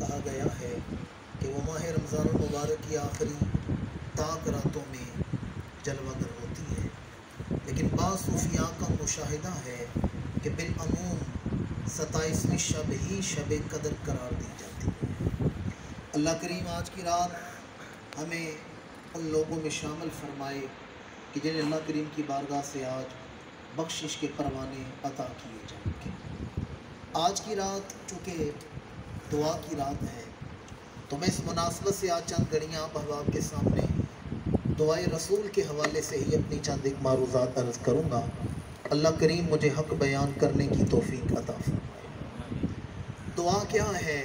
کہا گیا ہے کہ وہ ماہ رمضان المبارک کی آخری طاق راتوں میں جلوہ گر ہوتی ہے، لیکن بعض صوفیاء کا مشاہدہ ہے کہ بالعموم 27ویں شب ہی شب قدر قرار دی جاتی ہے۔ اللہ کریم آج کی رات ہمیں ان لوگوں میں شامل فرمائے کہ جنہیں اللہ کریم کی بارگاہ سے آج بخشش کے پروانے عطا کیے جائیں گے۔ آج کی رات چونکہ دعا کی رات ہے تو میں اس مناسبت سے آج چند گھڑیاں آپ احباب کے سامنے دعائے رسول کے حوالے سے ہی اپنی چند ایک معروضات عرض کروں گا۔ اللہ کریم مجھے حق بیان کرنے کی توفیق عطا فرمائے۔ دعا کیا ہے؟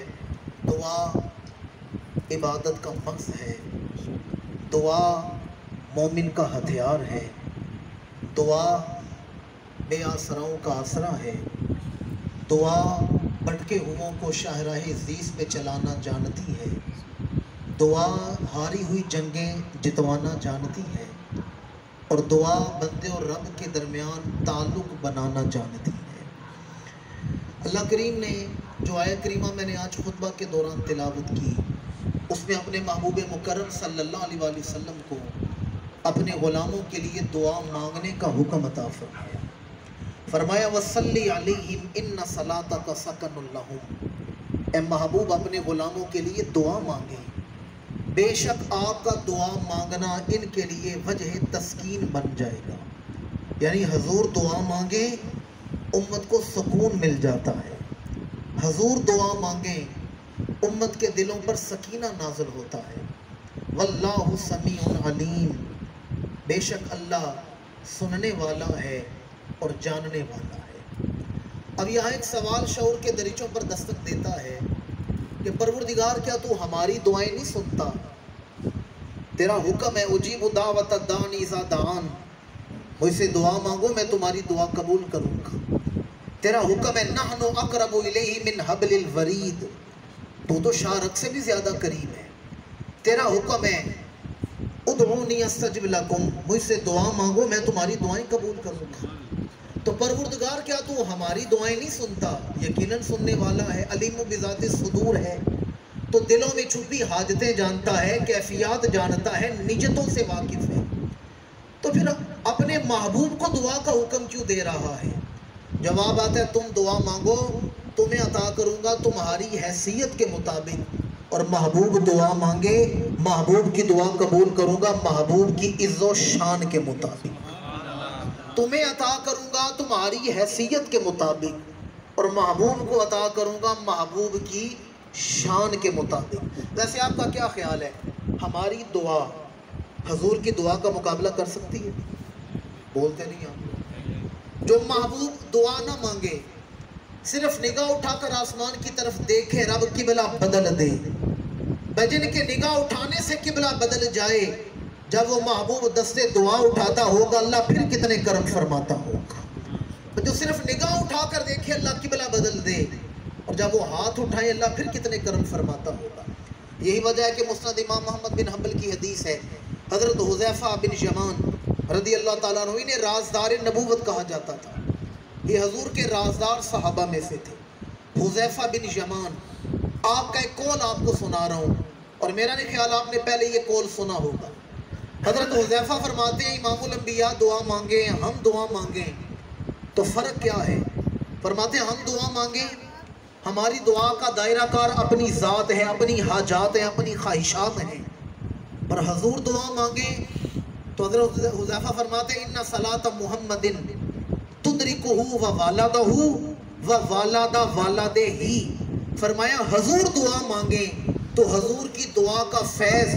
دعا عبادت کا مغز ہے، دعا مومن کا ہتھیار ہے، دعا بے آسراؤں کا آسرا ہے، دعا بھٹکے ہوئوں کو شاہراہ زیز پہ چلانا جانتی ہے، دعا ہاری ہوئی جنگیں جتوانا جانتی ہے، اور دعا بندے اور رب کے درمیان تعلق بنانا جانتی ہے۔ اللہ کریم نے جو آیت کریمہ میں نے آج خطبہ کے دوران تلاوت کی، اس میں اپنے محبوب مکرم صلی اللہ علیہ وآلہ وسلم کو اپنے غلاموں کے لیے دعا مانگنے کا حکم عطا فرمایا۔ فرمایا وَصَلِّ عَلَيْهِمْ إِنَّ صَلَاتَكَ سَكَنٌ لَهُمْ، اے محبوب اپنے غلاموں کے لیے دعا مانگیں، بے شک آپ کا دعا مانگنا ان کے لیے وجہ تسکین بن جائے گا۔ یعنی حضور دعا مانگیں امت کو سکون مل جاتا ہے، حضور دعا مانگیں امت کے دلوں پر سکینہ نازل ہوتا ہے۔ واللہ سمیع علیم، بے شک اللہ سننے والا ہے اور جاننے والا ہے۔ اب یہاں ایک سوال شعور کے دریچوں پر دستک دیتا ہے کہ پروردگار کیا تو ہماری دعائیں نہیں سنتا؟ تیرا حکم ہے اجیب دعوت الداعی اذا دعان، مجھ سے دعا مانگو میں تمہاری دعا قبول کروں گا۔ تیرا حکم ہے نحن اقرب الیہ من حبل الورید، تو شارک سے بھی زیادہ قریب ہے۔ تیرا حکم ہے ادعونی استجب لکم، مجھ سے دعا مانگو میں تمہاری دعائیں قبول کروں گا۔ تو پروردگار کیا تو ہماری دعائیں نہیں سنتا؟ یقیناً سننے والا ہے، علیم بذات الصدور ہے، تو دلوں میں چھپی حاجتیں جانتا ہے، کیفیات جانتا ہے، نجتوں سے واقف ہے۔ تو پھر اپنے محبوب کو دعا کا حکم کیوں دے رہا ہے؟ جواب آتا ہے تم دعا مانگو تمہیں عطا کروں گا تمہاری حیثیت کے مطابق، اور محبوب دعا مانگے محبوب کی دعا قبول کروں گا محبوب کی عز و شان کے مطابق۔ تمہیں عطا کروں گا تمہاری حیثیت کے مطابق، اور محبوب کو عطا کروں گا محبوب کی شان کے مطابق۔ ویسے آپ کا کیا خیال ہے، ہماری دعا حضور کی دعا کا مقابلہ کر سکتی ہے؟ بولتے نہیں آپ۔ جو محبوب دعا نہ مانگے، صرف نگاہ اٹھا کر آسمان کی طرف دیکھے رب قبلہ بدل دے، بجن کے نگاہ اٹھانے سے قبلہ بدل جائے، جب وہ محبوب دستے دعا اٹھاتا ہوگا اللہ پھر کتنے کرم فرماتا ہوگا۔ جو صرف نگاہ اٹھا کر دیکھے اللہ قبلہ بدل دے، اور جب وہ ہاتھ اٹھائے اللہ پھر کتنے کرم فرماتا ہوگا۔ یہی وجہ ہے کہ مسند امام محمد بن حنبل کی حدیث ہے، حضرت حذیفہ بن یمان رضی اللہ تعالیٰ عنہ انہیں رازدار نبوت کہا جاتا تھا، یہ حضور کے رازدار صحابہ میں سے تھے۔ حذیفہ بن یمان، آپ کا ایک قول آپ کو سنا رہا ہوں، اور میرا نہیں خیال آپ نے پہلے یہ قول سنا ہوگا۔ حضرت حذیفہ فرماتے ہیں امام الانبیاء دعا مانگیں ہم دعا مانگیں تو فرق کیا ہے؟ فرماتے ہیں ہم دعا مانگیں، ہماری دعا کا دائرہ کار اپنی ذات ہے، اپنی حاجات ہیں، اپنی خواہشات ہیں، پر حضور دعا مانگیں تو حضرت حذیفہ فرماتے ہیں ان صلاۃ محمد تدرکہ ووالدہ ووالد والدہ، فرمایا حضور دعا مانگیں تو حضور کی دعا کا فیض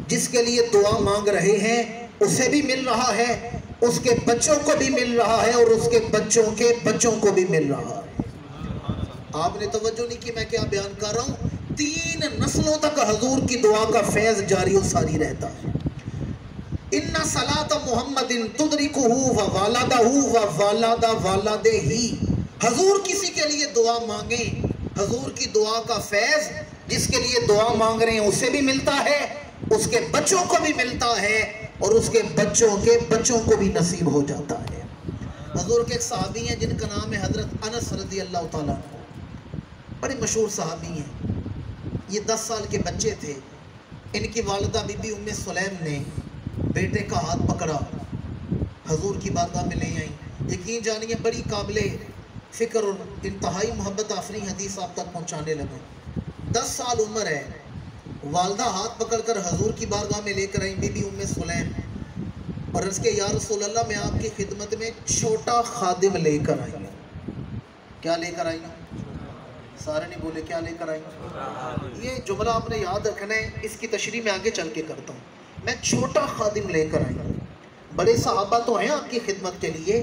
جس کے لیے دعا مانگ رہے ہیں اسے بھی مل رہا ہے، اس کے بچوں کو بھی مل رہا ہے، اور اس کے بچوں کے بچوں کو بھی مل رہا ہے۔ آپ نے توجہ نہیں کی میں کیا بیان کر رہا ہوں؟ 3 نسلوں تک حضور کی دعا کا فیض جاری و ساری رہتا ہے۔ ان صلاۃ محمد تدرکہ ووالدہ ووالد والدہ، حضور کسی کے لیے دعا مانگیں، حضور کی دعا کا فیض جس کے لیے دعا مانگ رہے ہیں اسے بھی ملتا ہے، اس کے بچوں کو بھی ملتا ہے، اور اس کے بچوں کے بچوں کو بھی نصیب ہو جاتا ہے۔ حضور کے ایک صحابی ہیں جن کا نام ہے حضرت انس رضی اللہ تعالیٰ عنہ، بڑے مشہور صحابی ہیں، یہ 10 سال کے بچے تھے. ان کی والدہ بی بی سلیم نے بیٹے کا ہاتھ پکڑا, حضور کی بارگاہ میں لے آئیں. یقین جانیے بڑی قابل فکر اور انتہائی محبت آفرین حدیث آپ تک پہنچانے لگے. 10 سال عمر ہے, والدہ ہاتھ پکڑ کر حضور کی بارگاہ میں لے کر آئیں بی بی سلیم, اور عرض کہ یا رسول اللہ میں آپ کی خدمت میں چھوٹا خادم لے کر آئی ہوں. کیا لے کر آئی ہوں؟ سارے نہیں بولے کیا لے کر آئی ہوں. یہ جملہ آپ نے یاد رکھنا ہے, اس کی تشریح میں آگے چل کے کرتا ہوں. میں چھوٹا خادم لے کر آئی ہوں. بڑے صحابہ تو ہیں آپ کی خدمت کے لیے,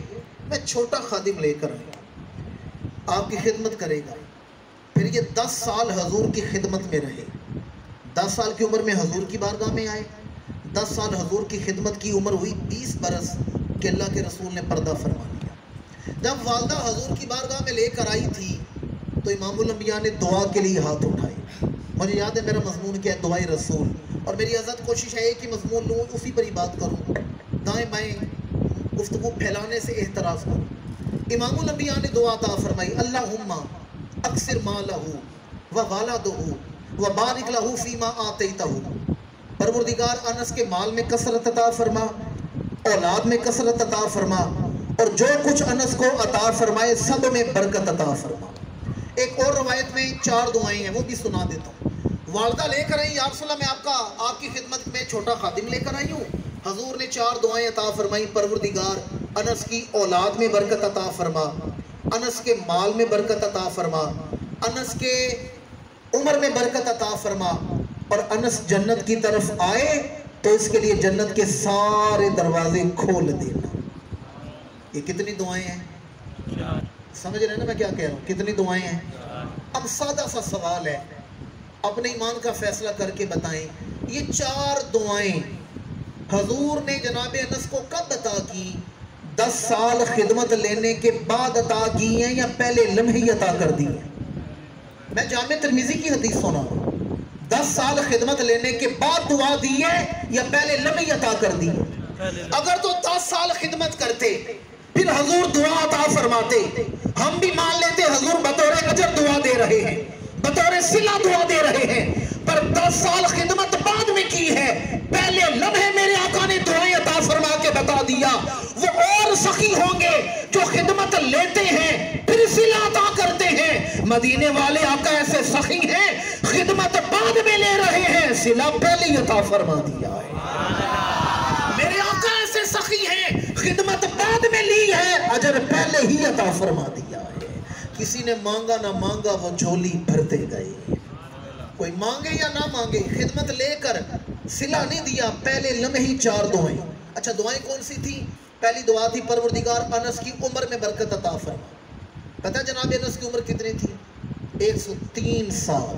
میں چھوٹا خادم لے کر آئی ہوں, آپ کی خدمت کرے گا. پھر یہ 10 سال حضور کی خدمت میں رہے. 10 سال کی عمر میں حضور کی بارگاہ میں آئے. 10 سال حضور کی خدمت کی عمر ہوئی 20 برس کہ اللہ کے رسول نے پردہ فرما لیا. جب والدہ حضور کی بارگاہ میں لے کر آئی تھی تو امام الانبیاء نے دعا کے لیے ہاتھ اٹھائے. مجھے یاد ہے میرا مضمون کیا ہے, دعائے رسول, اور میری عزت کوشش ہے کہ مضمون لوں اسی پر ہی بات کروں, دائیں بائیں گفتگو پھیلانے سے احتراز کروں. امام الانبیاء نے دعا عطا فرمائی, اللہم اکثر مالہ و والدہ و بارک لہ فیما آتیتہ. پروردگار انس کے مال میں کثرت عطا فرما, اولاد میں کثرت عطا فرما, اور جو کچھ انس کو عطا فرمائے سب میں برکت عطا فرما. ایک اور روایت میں 4 دعائیں ہیں, وہ بھی سنا دیتا ہوں. والدہ لے کر آئی, یا رسول اللہ میں آپ کی خدمت میں چھوٹا خادم لے کر آئی ہوں. حضور نے 4 دعائیں عطا فرمائی, پروردگار انس کی اولاد میں برکت عطا فرما, انس کے مال میں برکت عطا فرما, انس کے عمر میں برکت عطا فرما, اور انس جنت کی طرف آئے تو اس کے لیے جنت کے سارے دروازے کھول دینا. یہ کتنی دعائیں ہیں؟ سمجھ رہے ہیں نا میں کیا کہہ رہا ہوں, کتنی دعائیں ہیں؟ اب سادہ سا سوال ہے, اپنے ایمان کا فیصلہ کر کے بتائیں, یہ 4 دعائیں حضور نے جناب انس کو کب عطا کی؟ 10 سال خدمت لینے کے بعد عطا کی ہیں یا پہلے لمحے ہی عطا کر دی ہیں؟ میں جامع ترمذی کی حدیث سنا رہا ہوں. 10 سال خدمت لینے کے بعد دعا دی ہے یا پہلے لمحے ہی عطا کر دی ہے؟ اگر تو 10 سال خدمت کرتے پھر حضور دعا عطا فرماتے, ہم بھی مان لیتے حضور بطور اجر دعا دے رہے ہیں, بطور صلہ دعا دے رہے ہیں, پر 10 سال خدمت بعد میں کی ہے, پہلے لمحے میرے آقا نے دعائیں عطا فرما کے بتا دیا. وہ اور سخی ہوں گے جو خدمت لیتے ہیں پھر صلہ عطا کرتے ہیں. مدینے والے آقا ایسے سخی ہیں, خدمت بعد میں لے رہے ہیں, صلہ پہلے ہی عطا فرما دیا ہے. میرے آقا ایسے سخی ہیں, خدمت بعد میں لی ہے, اجر پہلے ہی عطا فرما دیا ہے. کسی نے مانگا نہ مانگا وہ جھولی بھرتے گئے. کوئی مانگے یا نہ مانگے, خدمت لے کر صلہ نہیں دیا, پہلے لمحے ہی 4 دعائیں. اچھا دعائیں کون سی تھی؟ پہلی دعا تھی پروردگار انس کی عمر میں برکت عطا فرما. پتہ جناب انس کی عمر کتنی تھی؟ 103 سال.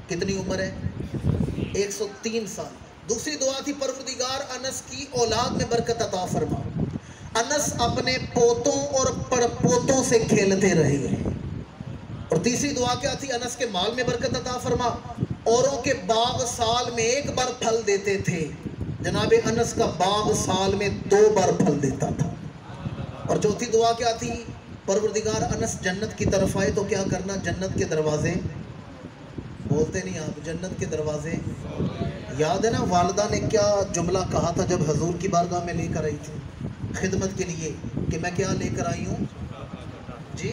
کتنی عمر ہے؟ 103 سال. دوسری دعا تھی پروردگار انس کی اولاد میں برکت عطا فرما. انس اپنے پوتوں اور پڑپوتوں سے کھیلتے رہے ہیں. اور تیسری دعا کیا تھی؟ انس کے مال میں برکت عطا فرما. اوروں کے باغ سال میں 1 بار پھل دیتے تھے, جناب انس کا باغ سال میں 2 بار پھل دیتا تھا. اور چوتھی دعا کیا تھی؟ پروردگار انس جنت کی طرف آئے تو کیا کرنا؟ جنت کے دروازے, بولتے نہیں آپ, جنت کے دروازے. یاد ہے نا والدہ نے کیا جملہ کہا تھا جب حضور کی بارگاہ میں لے کر آئی تھی خدمت کے لیے, کہ میں کیا لے کر آئی ہوں جی؟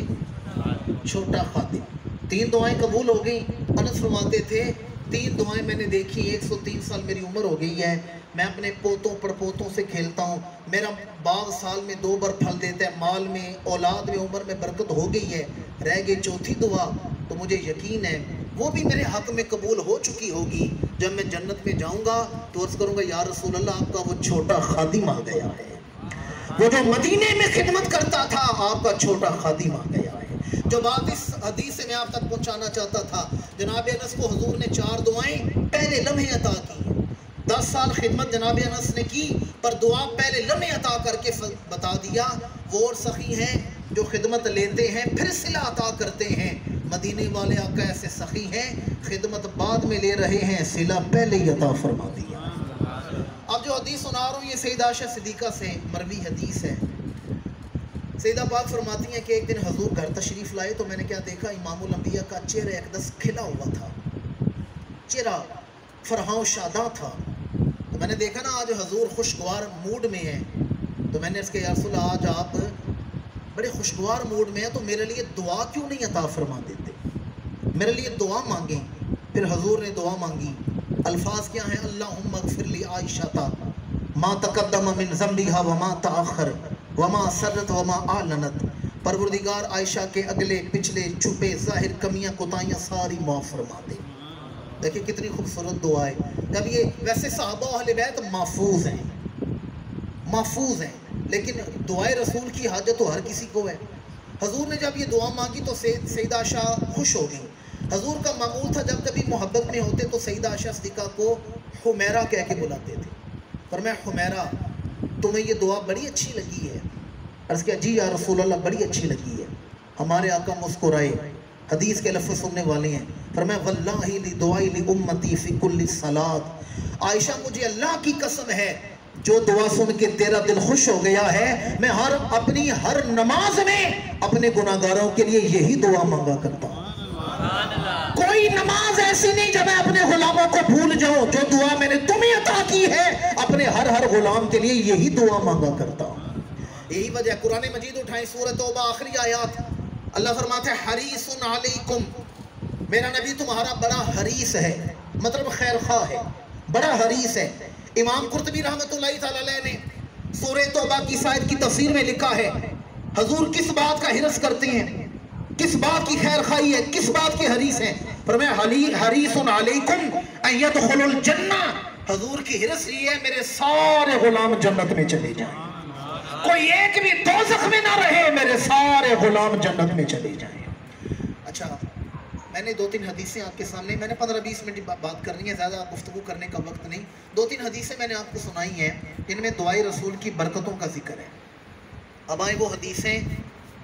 چھوٹا خادم. 3 دعائیں قبول ہو گئیں. انس فرماتے تھے 3 دعائیں میں نے دیکھی, 103 سال میری عمر ہو گئی ہے, میں اپنے پوتوں پڑپوتوں سے کھیلتا ہوں, میرا باغ سال میں 2 بار پھل دیتا ہے, مال میں, اولاد میں, عمر میں برکت ہو گئی ہے. رہ گئی چوتھی دعا, تو مجھے یقین ہے وہ بھی میرے حق میں قبول ہو چکی ہوگی. جب میں جنت میں جاؤں گا تو عرض کروں گا یا رسول اللہ آپ کا وہ چھوٹا خادم آ گیا ہے, وہ جو مدینے میں خدمت کرتا تھا آپ کا چھوٹا خادم آ گیا ہے. جو بات اس حدیث سے میں آپ تک پہنچانا چاہتا تھا, جناب انس کو حضور نے 4 دعائیں پہلے لمحے عطا کی. 10 سال خدمت جناب انس نے کی, پر دعا پہلے لمحے عطا کر کے بتا دیا. وہ اور سخی ہیں جو خدمت لیتے ہیں پھر صلہ عطا کرتے ہیں. مدینے والے آقا ایسے سخی ہیں, خدمت بعد میں لے رہے ہیں, صلہ پہلے ہی عطا فرما دیا. اب جو حدیث سنا رہا ہوں یہ سیدہ عائشہ صدیقہ سے مروی حدیث ہے. سیدہ پاک فرماتی ہیں کہ ایک دن حضور گھر تشریف لائے تو میں نے کیا دیکھا, امام الانبیاء کا چہرہ اقدس کھلا ہوا تھا. چہرہ فرحاں و شاداں تھا. تو میں نے دیکھا نا آج حضور خوشگوار موڈ میں ہیں, تو میں نے اس کے یا رسول اللہ آج آپ بڑے خوشگوار موڈ میں ہیں تو میرے لیے دعا کیوں نہیں عطا فرما دیتے, میرے لیے دعا مانگیں. پھر حضور نے دعا مانگی. الفاظ کیا ہیں؟ اللہم اغفر لی عائشہ ما تقدم من ذنبها وما تاخر وما سرت وما اعلنت. پروردگار عائشہ کے اگلے پچھلے چھپے ظاہر کمیاں کوتاہیاں ساری معاف فرما دے. دیکھیں کتنی خوبصورت دعا ہے. جب یہ ویسے صحابہ و اہل بیت محفوظ ہیں, لیکن دعائے رسول کی حاجت تو ہر کسی کو ہے. حضور نے جب یہ دعا مانگی تو سیدہ عائشہ خوش ہو گئی. حضور کا معمول تھا جب کبھی محبت میں ہوتے تو سیدہ عائشہ صدیقہ کو حمیرہ کہہ کے بلاتے تھے. فرمایا حمیرہ تمہیں یہ دعا بڑی اچھی لگی ہے؟ عرض کیا جی یا رسول اللہ بڑی اچھی لگی ہے. ہمارے آقا مسکرائے, حدیث کے لفظ سننے والے ہیں. فرمایا واللہ لدعائی لامتی فی کل صلاۃ. عائشہ مجھے اللہ کی قسم ہے جو دعا سن کے تیرا دل خوش ہو گیا ہے, میں اپنی ہر نماز میں اپنے گناہگاروں کے لیے یہی دعا مانگا کرتا ہوں. کوئی نماز ایسی نہیں جب میں اپنے غلاموں کو بھول جاؤں. جو دعا میں نے تمہیں عطا کی ہے اپنے ہر غلام کے لیے یہی دعا مانگا کرتا ہوں. یہی وجہ. قرآن مجید اٹھائیں سورۃ توبہ آخری آیات. اللہ فرماتا ہے حریص علیکم, میرا نبی تمہارا بڑا حریص ہے, مطلب خیر خواہ ہے, بڑا حریص ہے. امام قرطبی رحمۃ اللہ تعالی علیہ نے سورۃ توبہ کی آیت کی تفسیر میں لکھا ہے حضور کس بات کا حرص کرتے ہیں, کس بات کی خیر خواہی ہے, کس بات کے حریص ہیں. فرمایا حریص علیکم ان یدخلوا الجنہ. حضور کی حرص یہ ہے میرے سارے غلام جنت میں چلے جائیں, کوئی ایک بھی دوزخ میں نہ رہے, میرے سارے غلام جنت میں چلے جائیں. اچھا میں نے 2-3 حدیثیں آپ کے سامنے, میں نے 15-20 منٹ بات کرنی ہے, زیادہ گفتگو کرنے کا وقت نہیں. 2-3 حدیثیں میں نے آپ کو سنائی ہیں جن میں دعائے رسول کی برکتوں کا ذکر ہے. اب آئیں وہ حدیثیں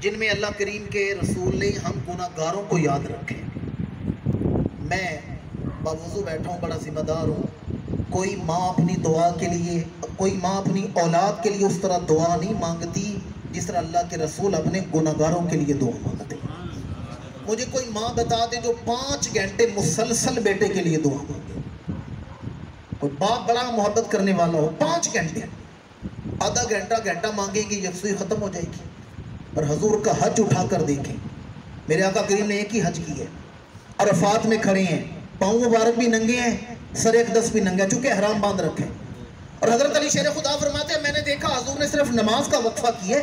جن میں اللہ کریم کے رسول نے ہم گناہگاروں کو یاد رکھیں. میں باوضو بیٹھا ہوں, بڑا ذمہ دار ہوں. کوئی ماں اپنی دعا کے لیے, کوئی ماں اپنی اولاد کے لیے اس طرح دعا نہیں مانگتی جس طرح اللہ کے رسول اپنے گناہگاروں کے لیے دعا مانگتے. مجھے کوئی ماں بتا دے جو 5 گھنٹے مسلسل بیٹے کے لیے دعا مانگے. کوئی باپ بڑا محبت کرنے والا ہو, 5 گھنٹے, آدھا گھنٹہ مانگیں گے یکسوئی ختم ہو جائے گی. اور حضور کا حج اٹھا کر دیکھیں, میرے آقا کریم نے ایک ہی حج کی ہے. عرفات میں کھڑے ہیں, پاؤں مبارک بھی ننگے ہیں, سر اقدس بھی ننگا, چونکہ احرام باندھ رکھے. اور حضرت علی شیر خدا فرماتے ہیں میں نے دیکھا حضور نے صرف نماز کا وقفہ کیے,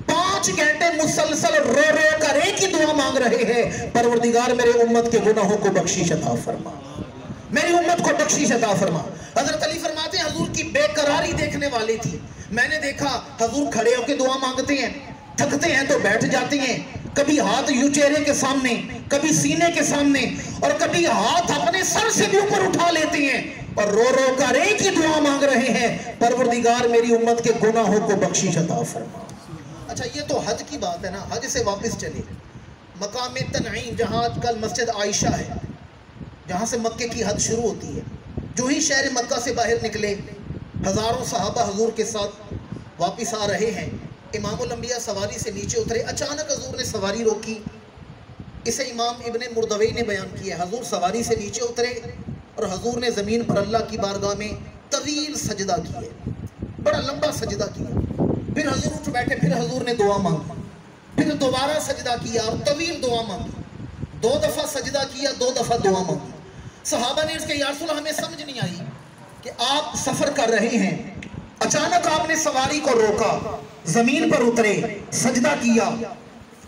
5 گھنٹے مسلسل رو کر ایک ہی دعا مانگ رہے ہیں, پروردگار میرے امت کے گناہوں کو بخشش عطا فرما, میری امت کو بخشش عطا فرما. حضرت علی فرماتے ہیں حضور کی بے قراری دیکھنے والی تھی. میں نے دیکھا حضور کھڑے ہو کے دعا مانگتے ہیں, تھکتے ہیں تو بیٹھ جاتے ہیں, کبھی ہاتھ یوں چہرے کے سامنے, کبھی سینے کے سامنے, اور کبھی ہاتھ اپنے سر سے بھی اوپر اٹھا لیتے ہیں اور رو کر ایک ہی دعا مانگ رہے ہیں, پروردگار میری امت کے گناہوں کو بخشش عطا فرما. اچھا یہ تو حج کی بات ہے نا. حج سے واپس چلے مقام تنعیم جہاں آج کل مسجد عائشہ ہے, جہاں سے مکے کی حج شروع ہوتی ہے. جو ہی شہر مکہ سے باہر نکلے ہزاروں صحابہ حضور کے ساتھ واپس آ رہے ہیں. امام الانبیاء سواری سے نیچے اترے, اچانک حضور نے سواری روکی. اسے امام ابن مردوی نے بیان کیا. حضور سواری سے نیچے اترے اور حضور نے زمین پر اللہ کی بارگاہ میں طویل سجدہ کیے, بڑا لمبا سجدہ کیا. پھر حضور اٹھ بیٹھے, پھر حضور نے دعا مانگی, پھر دوبارہ سجدہ کیا اور طویل دعا مانگی. 2 دفعہ سجدہ کیا, 2 دفعہ دعا مانگی. صحابہ نے اس کے یا رسول اللہ ہمیں سمجھ نہیں آئی کہ آپ سفر کر رہے ہیں, اچانک آپ نے سواری کو روکا, زمین پر اترے, سجدہ کیا,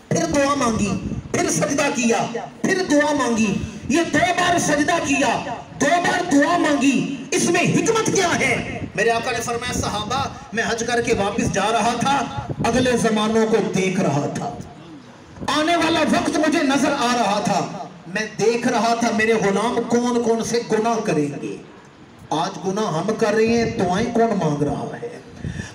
پھر دعا مانگی, پھر سجدہ کیا, پھر دعا مانگی. یہ 2 بار سجدہ کیا, 2 بار دعا مانگی, اس میں حکمت کیا ہے؟ میرے آقا نے فرمایا صحابہ میں حج کر کے واپس جا رہا تھا, اگلے زمانوں کو دیکھ رہا تھا, آنے والا وقت مجھے نظر آ رہا تھا, میں دیکھ رہا تھا میرے غلام کون کون سے گناہ کریں گے. آج گناہ ہم کر رہے ہیں, دعائیں کون مانگ رہا ہے؟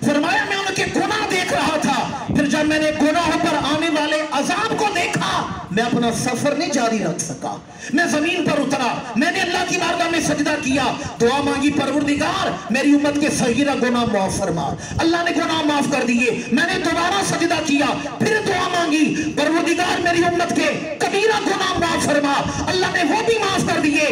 فرمایا میں ان کے گناہ دیکھ رہا تھا, پھر جب میں نے گناہوں پر آنے والے عذاب کو دیکھا میں اپنا سفر نہیں جاری رکھ سکا, میں زمین پر اترا, میں نے اللہ کی بارگاہ میں سجدہ کیا, دعا مانگی پروردگار میری امت کے صغیرہ گناہ معاف فرما. اللہ نے گناہ معاف کر دیے. میں نے دوبارہ سجدہ کیا, پھر دعا مانگی پروردگار میری امت کے کبیرہ گناہ معاف فرما. اللہ نے وہ بھی معاف کر دیے.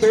2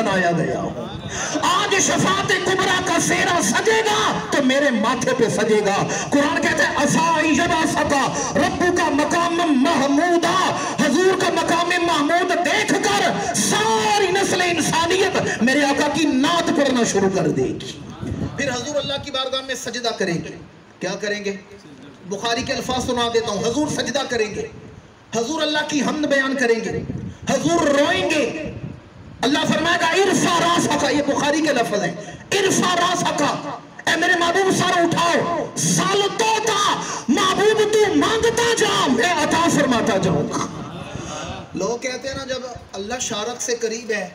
بنایا گیا ہوں. آج شفاعت کبریٰ کا سیرا سجے گا تو میرے ماتھے پہ سجے گا. قرآن کہتا ہے عَسَىٰ يَبْعَثَكَ رَبُّكَ مَقَامًا مَحْمُودًا. حضور کا مقام محمود دیکھ کر ساری نسل انسانیت میرے آقا کی نعت پڑھنا شروع کر دے گی. پھر حضور اللہ کی بارگاہ میں سجدہ کریں گے. کیا کریں گے؟ بخاری کے الفاظ سنا دیتا ہوں. حضور سجدہ کریں گے, حضور اللہ کی حمد بیان کریں گے, حضور روئیں گے. اللہ فرمائے گا ارفع راسک, یہ بخاری کے لفظ ہیں, ارفع راسک, اے میرے محبوب سر اٹھاؤ. سال توتا, محبوب تو مانگتا جا میں عطا فرماتا جاؤں گا. لوگ کہتے ہیں نا جب اللہ شارک سے قریب ہے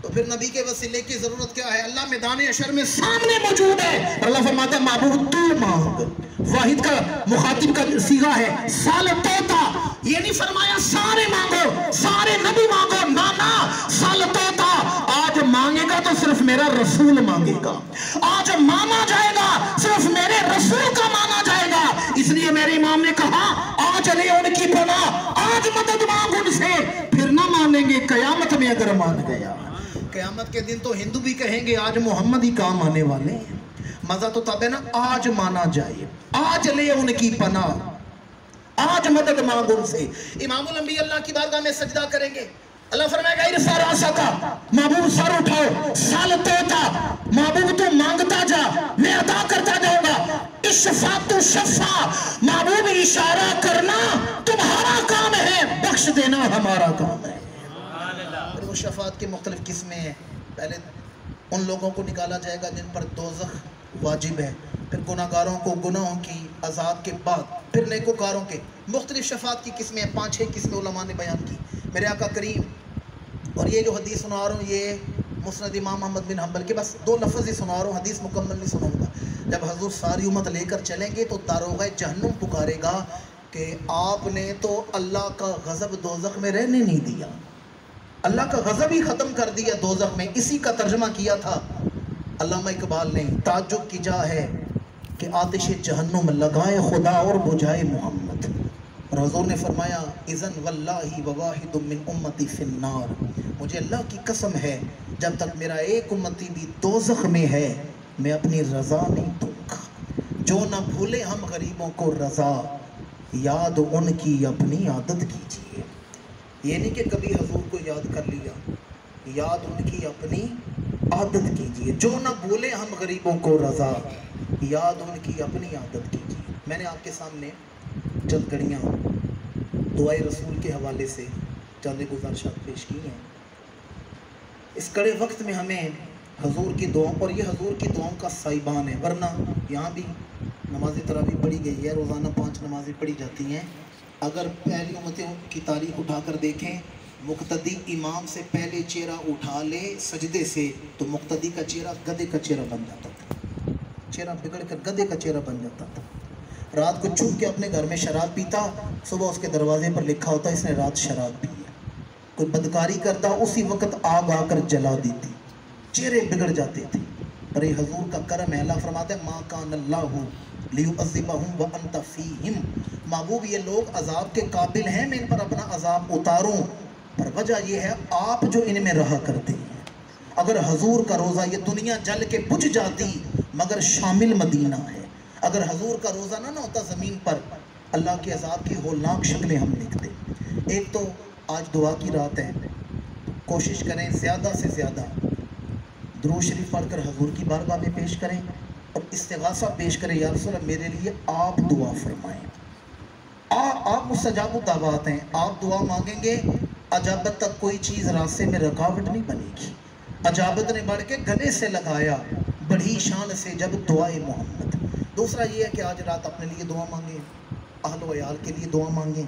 تو پھر نبی کے وسیلے کی ضرورت کیا ہے؟ اللہ میدان حشر میں سامنے موجود ہے. اللہ فرماتا ہے محبوب تو مانگ. واحد کا مخاطب کا صیغہ ہے سال توتا. یہ نہیں فرمایا سارے مانگو, سارے نبی مانگو, نانا سال توتا. آج مانگے گا تو صرف میرا رسول مانگے گا. آج مانا جائے گا صرف میرے رسول کا مانا جائے گا. اس لیے میرے امام نے کہا آج لے ان کی پناہ, آج مدد مانگ ان سے, پھر نہ مانیں گے قیامت میں اگر مان گیا. قیامت کے دن تو ہندو بھی کہیں گے آج محمد ہی کام آنے والے ہیں. مزہ تو تب ہے نا آج مانا جائے, آج لے ان کی پناہ, آج مدد مانگ ان سے. امام الانبیاء اللہ کی بارگاہ میں سجدہ کریں گے. اللہ فرمائے گا ارفع راسک, محبوب سر اٹھاؤ. سال توتا, محبوب تو مانگتا جا میں عطا کرتا جاؤں گا. اشفاع تو شفا, محبوب اشارہ کرنا تمہارا کام ہے, بخش دینا ہمارا کام ہے. وہ شفاعت کی مختلف قسمیں ہیں. پہلے ان لوگوں کو نکالا جائے گا جن پر دوزخ واجب ہے, پھر گناہگاروں کو گناہوں کی عذاب کے بعد, پھر نیکوکاروں کے. مختلف شفاعت کی قسمیں ہیں, 5-6 قسمیں علماء نے بیان کی. میرے آقا کریم, اور یہ جو حدیث سنا رہا ہوں یہ مسند امام احمد بن حنبل کے بس 2 لفظ ہی سنا رہا ہوں, حدیث مکمل نہیں سناؤں گا. جب حضور ساری امت لے کر چلیں گے تو داروغہ جہنم پکارے گا کہ آپ نے تو اللہ کا غضب دوزخ میں رہنے نہیں دیا, اللہ کا غضب ہی ختم کر دیا دوزخ میں. اسی کا ترجمہ کیا تھا علامہ اقبال نے. تعجب کی جا ہے کہ آتش جہنم لگائے خدا اور بجھائے محمد. اور حضور نے فرمایا اذن واللہ وواحد من امتی فی النار, مجھے اللہ کی قسم ہے جب تک میرا ایک امتی بھی دوزخ میں ہے میں اپنی رضا نہیں دوں گا. جو نہ بھولے ہم غریبوں کو رضا, یاد ان کی اپنی عادت کیجیے. یہ نہیں کہ کبھی حضور کو یاد کر لیا, یاد ان کی اپنی عادت کیجیے. جو نہ بھولے ہم غریبوں کو رضا, یاد ان کی اپنی عادت کیجیے. میں نے آپ کے سامنے چند گھڑیاں دعائے رسول کے حوالے سے چند گزارشات پیش کی ہیں. اس کڑے وقت میں ہمیں حضور کی دعاؤں, اور یہ حضور کی دعاؤں کا سائبان ہے, ورنہ یہاں بھی نماز تراویح پڑھی گئی ہے, روزانہ 5 نمازیں پڑھی جاتی ہیں. اگر پہلی امتوں کی تاریخ اٹھا کر دیکھیں, مقتدی امام سے پہلے چہرہ اٹھا لے سجدے سے تو مقتدی کا چہرہ گدھے کا چہرہ بن جاتا تھا, چہرہ بگڑ کر گدھے کا چہرہ بن جاتا تھا. رات کو چھپ کے اپنے گھر میں شراب پیتا, صبح اس کے دروازے پر لکھا ہوتا اس نے رات شراب پی ہے. کوئی بدکاری کرتا اسی وقت آگ آ کر جلا دیتی, چہرے بگڑ جاتے تھے. پر یہ حضور کا کرم ہے. اللہ فرماتے ہیں ما کان اللہ لیعذبہم وانت فیہم, محبوب یہ لوگ عذاب کے قابل ہیں, میں ان پر اپنا عذاب اتاروں, پر وجہ یہ ہے آپ جو ان میں رہا کرتے ہیں. اگر حضور کا روزہ یہ دنیا جل کے بجھ جاتی مگر شامل مدینہ ہے. اگر حضور کا روزہ نہ ہوتا زمین پر اللہ کے عذاب کی ہولناک شکلیں ہم دیکھتے. ایک تو آج دعا کی رات ہے, کوشش کریں زیادہ سے زیادہ درود شریف پڑھ کر حضور کی بارگاہ میں پیش کریں اور استغاثہ پیش کریں, یا رسول اللہ میرے لیے آپ دعا فرمائیں. آپ مستجاب الدعوات ہیں, آپ دعا مانگیں گے اجابت تک کوئی چیز راستے میں رکاوٹ نہیں بنے گی. اجابت نے بڑھ کے گلے سے لگایا بڑی شان سے جب دعائے محمد. دوسرا یہ ہے کہ آج رات اپنے لیے دعا مانگیں, اہل و عیال کے لیے دعا مانگیں,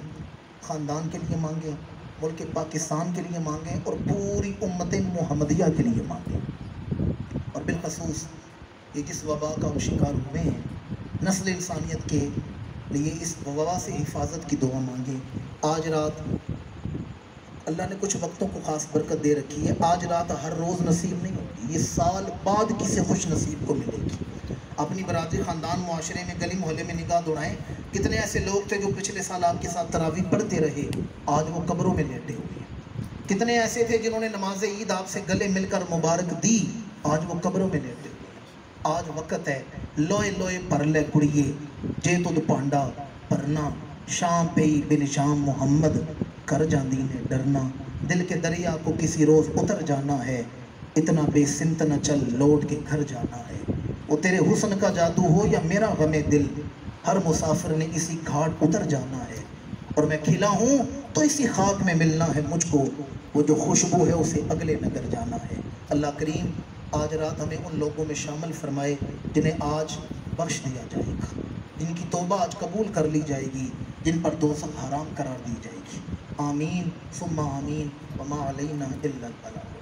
خاندان کے لیے مانگیں, ملک پاکستان کے لیے مانگیں, اور پوری امت محمدیہ کے لیے مانگیں. اور بالخصوص یہ جس وبا کا ہم شکار ہوئے ہیں, نسل انسانیت کے لیے اس وبا سے حفاظت کی دعا مانگیں. آج رات اللہ نے کچھ وقتوں کو خاص برکت دے رکھی ہے. آج رات ہر روز نصیب نہیں ہوگی, یہ سال بعد کسی خوش نصیب کو ملے گی. اپنی برادری, خاندان, معاشرے میں, گلی محلے میں نگاہ دوڑائیں. کتنے ایسے لوگ تھے جو پچھلے سال آپ کے ساتھ تراویح پڑھتے رہے, آج وہ قبروں میں لیٹے ہوئے ہیں. کتنے ایسے تھے جنہوں نے نماز عید آپ سے گلے مل کر مبارک دی، آج وہ قبروں میں لیٹے ہوئے۔ آج وقت ہے لوئے لوئے پر لے کڑیے جے تد پانڈا پرنا، شام پئی بن شام محمد کر جاندی نے ڈرنا، دل کے دریا کو کسی روز اتر جانا ہے، اتنا بے سمت نہ چل لوٹ کے گھر جانا ہے۔ وہ تیرے حسن کا جادو ہو یا میرا غم دل، ہر مسافر نے اسی گھاٹ اتر جانا ہے، اور میں کھلا ہوں تو اسی خاک میں ملنا ہے مجھ کو، وہ جو خوشبو ہے اسے اگلے نگر جانا ہے۔ اللہ کریم آج رات ہمیں ان لوگوں میں شامل فرمائے جنہیں آج بخش دیا جائے گا، جن کی توبہ آج قبول کر لی جائے گی، جن پر دوزخ حرام قرار دی جائے گی۔ آمین ثم آمین وما علینا الا البلاغ۔